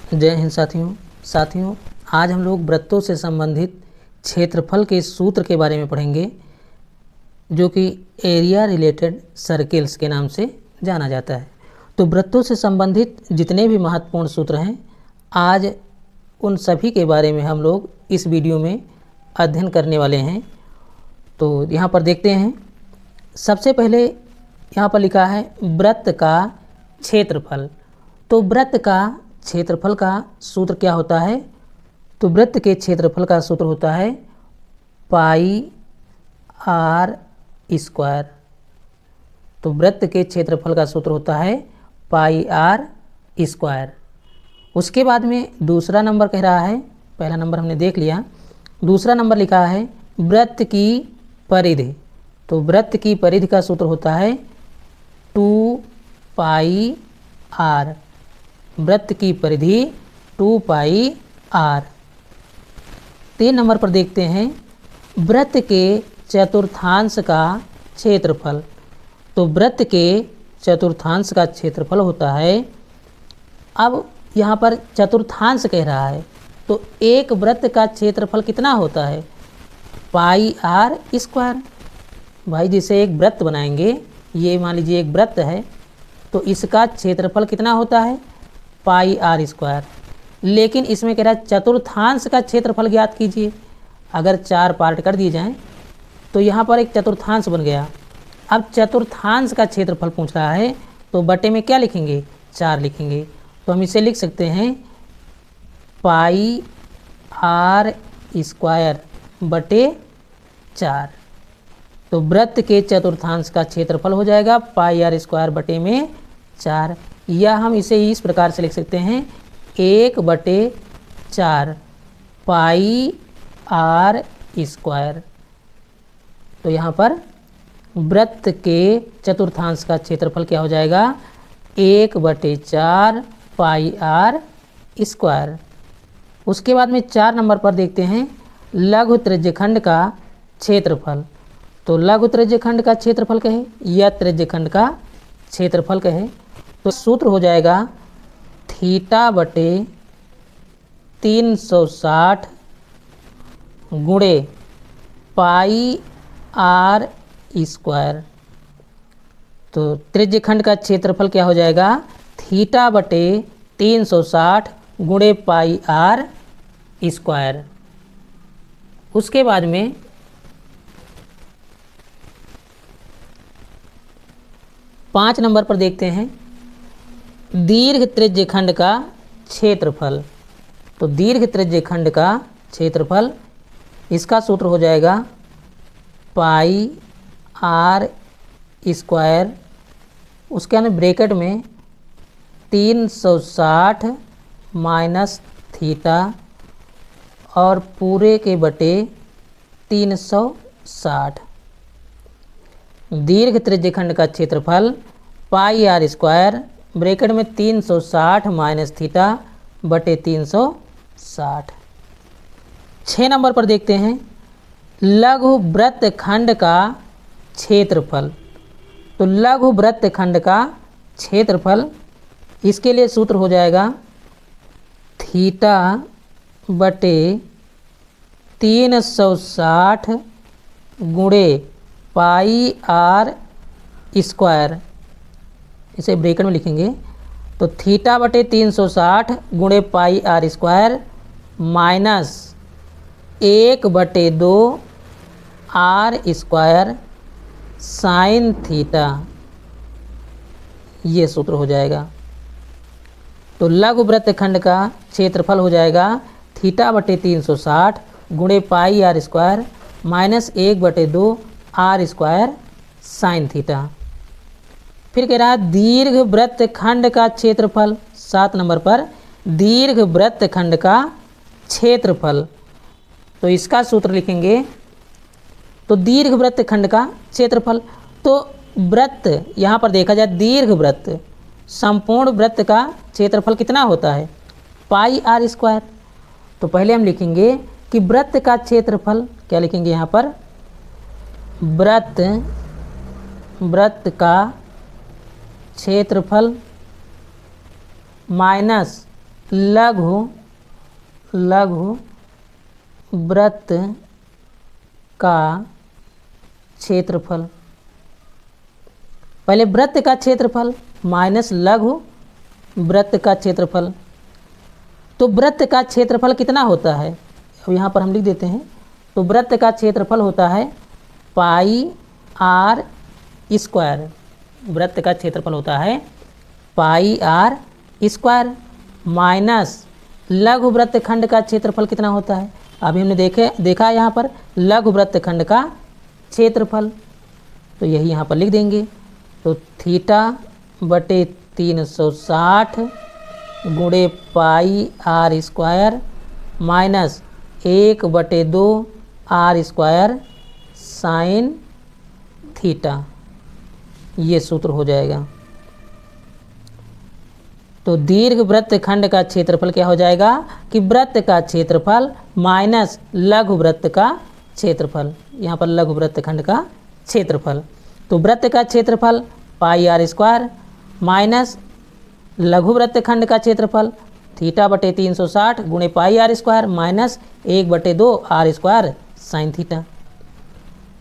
जय हिंद साथियों, आज हम लोग वृत्तों से संबंधित क्षेत्रफल के सूत्र के बारे में पढ़ेंगे, जो कि एरिया रिलेटेड सर्किल्स के नाम से जाना जाता है। तो वृत्तों से संबंधित जितने भी महत्वपूर्ण सूत्र हैं, आज उन सभी के बारे में हम लोग इस वीडियो में अध्ययन करने वाले हैं। तो यहाँ पर देखते हैं। सबसे पहले यहाँ पर लिखा है वृत्त का क्षेत्रफल। तो वृत्त का क्षेत्रफल का सूत्र क्या होता है? तो वृत्त के क्षेत्रफल का सूत्र होता है पाई आर स्क्वायर। तो वृत्त के क्षेत्रफल का सूत्र होता है पाई आर स्क्वायर। उसके बाद में दूसरा नंबर कह रहा है, पहला नंबर हमने देख लिया, दूसरा नंबर लिखा है वृत्त की परिधि। तो वृत्त की परिधि का सूत्र होता है 2 पाई आर। वृत्त की परिधि 2 पाई आर। 3 नंबर पर देखते हैं वृत्त के चतुर्थांश का क्षेत्रफल। तो वृत्त के चतुर्थांश का क्षेत्रफल होता है, अब यहाँ पर चतुर्थांश कह रहा है, तो एक वृत्त का क्षेत्रफल कितना होता है? पाई आर स्क्वायर। भाई जिसे एक वृत्त बनाएंगे, ये मान लीजिए एक वृत्त है, तो इसका क्षेत्रफल कितना होता है? पाई आर स्क्वायर। लेकिन इसमें कह रहा है चतुर्थांश का क्षेत्रफल ज्ञात कीजिए। अगर 4 पार्ट कर दिए जाएं तो यहाँ पर एक चतुर्थांश बन गया। अब चतुर्थांश का क्षेत्रफल पूछ रहा है, तो बटे में क्या लिखेंगे? 4 लिखेंगे। तो हम इसे लिख सकते हैं पाई आर स्क्वायर बटे 4। तो वृत्त के चतुर्थांश का क्षेत्रफल हो जाएगा पाई आर स्क्वायर बटे में 4। या हम इसे इस प्रकार से लिख सकते हैं 1/4 पाई आर स्क्वायर। तो यहाँ पर वृत्त के चतुर्थांश का क्षेत्रफल क्या हो जाएगा? 1/4 पाई आर स्क्वायर। उसके बाद में 4 नंबर पर देखते हैं लघु त्रिज्यखंड का क्षेत्रफल। तो लघु त्रिज्यखंड का क्षेत्रफल कहे या त्रिज्यखंड का क्षेत्रफल कहे, तो सूत्र हो जाएगा थीटा बटे 360 गुणे पाई आर स्क्वायर। तो त्रिज्यखंड का क्षेत्रफल क्या हो जाएगा? थीटा बटे 360 गुणे पाई आर स्क्वायर। उसके बाद में पाँच नंबर पर देखते हैं दीर्घ त्रिज्यखंड का क्षेत्रफल। तो दीर्घ त्रिज्यखंड का क्षेत्रफल, इसका सूत्र हो जाएगा पाई आर स्क्वायर, उसके अंदर ब्रैकेट में 360 माइनस थीटा और पूरे के बटे 360। दीर्घ त्रिज्यखंड का क्षेत्रफल पाई आर स्क्वायर ब्रैकेट में 360 माइनस थीटा बटे 360। 6 नंबर पर देखते हैं लघु वृत्तखंड का क्षेत्रफल। तो लघु वृत्तखंड का क्षेत्रफल, इसके लिए सूत्र हो जाएगा थीटा बटे 360 गुणे पाई आर स्क्वायर। इसे ब्रैकेट में लिखेंगे, तो थीटा बटे 360 गुणे pi r square minus 1/2 r square sine theta, ये सूत्र हो जाएगा। तो लघु वृत्तखंड का क्षेत्रफल हो जाएगा थीटा बटे 360 गुणे pi r square minus 1/2 r square sine theta. फिर कह रहा है दीर्घ वृत्तखंड का क्षेत्रफल। 7 नंबर पर दीर्घ वृत्तखंड का क्षेत्रफल, तो इसका सूत्र लिखेंगे, तो दीर्घ वृत्तखंड का क्षेत्रफल, तो वृत्त यहाँ पर देखा जाए दीर्घ वृत्त, संपूर्ण वृत्त का क्षेत्रफल कितना होता है? पाई आर स्क्वायर। तो पहले हम लिखेंगे कि वृत्त का क्षेत्रफल, क्या लिखेंगे यहाँ पर? वृत्त का क्षेत्रफल माइनस लघु वृत्त का क्षेत्रफल। पहले वृत्त का क्षेत्रफल माइनस लघु वृत्त का क्षेत्रफल। तो वृत्त का क्षेत्रफल कितना होता है, अब यहाँ पर हम लिख देते हैं। तो वृत्त का क्षेत्रफल होता है पाई आर स्क्वायर। वृत्त का क्षेत्रफल होता है पाई आर स्क्वायर माइनस लघु वृत्तखंड का क्षेत्रफल कितना होता है। अभी हमने देखा यहाँ पर लघु वृत्तखंड का क्षेत्रफल, तो यही यहाँ पर लिख देंगे। तो थीटा बटे 360 गुणे pi r square minus 1/2 r square sine theta, ये सूत्र हो जाएगा। तो दीर्घ वृत्तखंड का क्षेत्रफल क्या हो जाएगा कि वृत्त का क्षेत्रफल माइनस लघु वृत्त का क्षेत्रफल, यहाँ पर लघु वृत्तखंड का क्षेत्रफल। तो वृत्त का क्षेत्रफल पाई आर स्क्वायर माइनस लघु वृत्तखंड का क्षेत्रफल थीटा बटे 360 गुणे pi r square minus 1/2 r square sine theta.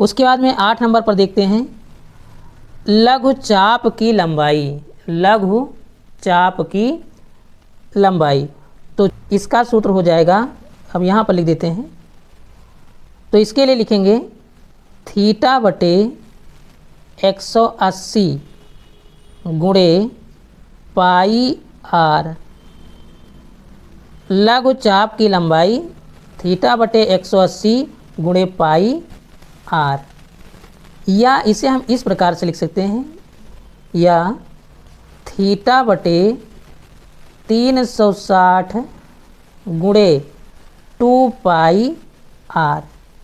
उसके बाद में 8 नंबर पर देखते हैं लघु चाप की लंबाई। लघु चाप की लंबाई, तो इसका सूत्र हो जाएगा, अब यहाँ पर लिख देते हैं। तो इसके लिए लिखेंगे थीटा बटे 180 गुणे पाई आर। लघु चाप की लंबाई थीटा बटे 180 गुणे पाई आर, या इसे हम इस प्रकार से लिख सकते हैं, या थीटा बटे 360 गुणे 2 पाई आर,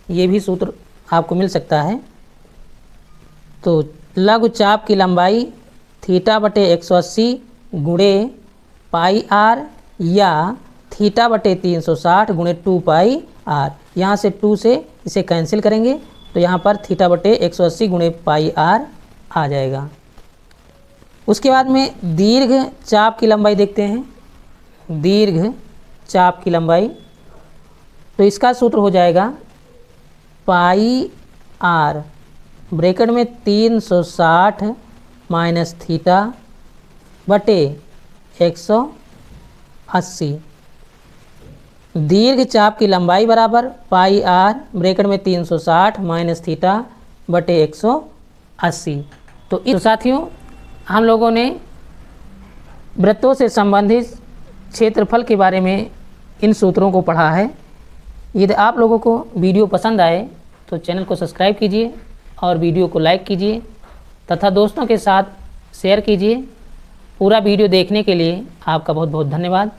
ये भी सूत्र आपको मिल सकता है। तो लघु चाप की लंबाई थीटा बटे 180 गुणे पाई आर या थीटा बटे 360 गुणे 2 पाई आर। यहाँ से 2 से इसे कैंसिल करेंगे तो यहाँ पर थीटा बटे 180 गुणे पाई आर आ जाएगा। उसके बाद में दीर्घ चाप की लंबाई देखते हैं। दीर्घ चाप की लंबाई, तो इसका सूत्र हो जाएगा पाई आर ब्रैकेट में 360 माइनस थीटा बटे 180। दीर्घ चाप की लंबाई बराबर पाई आर ब्रैकेट में 360 माइनस थीटा बटे 180। तो साथियों, हम लोगों ने वृत्तों से संबंधित क्षेत्रफल के बारे में इन सूत्रों को पढ़ा है। यदि आप लोगों को वीडियो पसंद आए तो चैनल को सब्सक्राइब कीजिए और वीडियो को लाइक कीजिए तथा दोस्तों के साथ शेयर कीजिए। पूरा वीडियो देखने के लिए आपका बहुत बहुत धन्यवाद।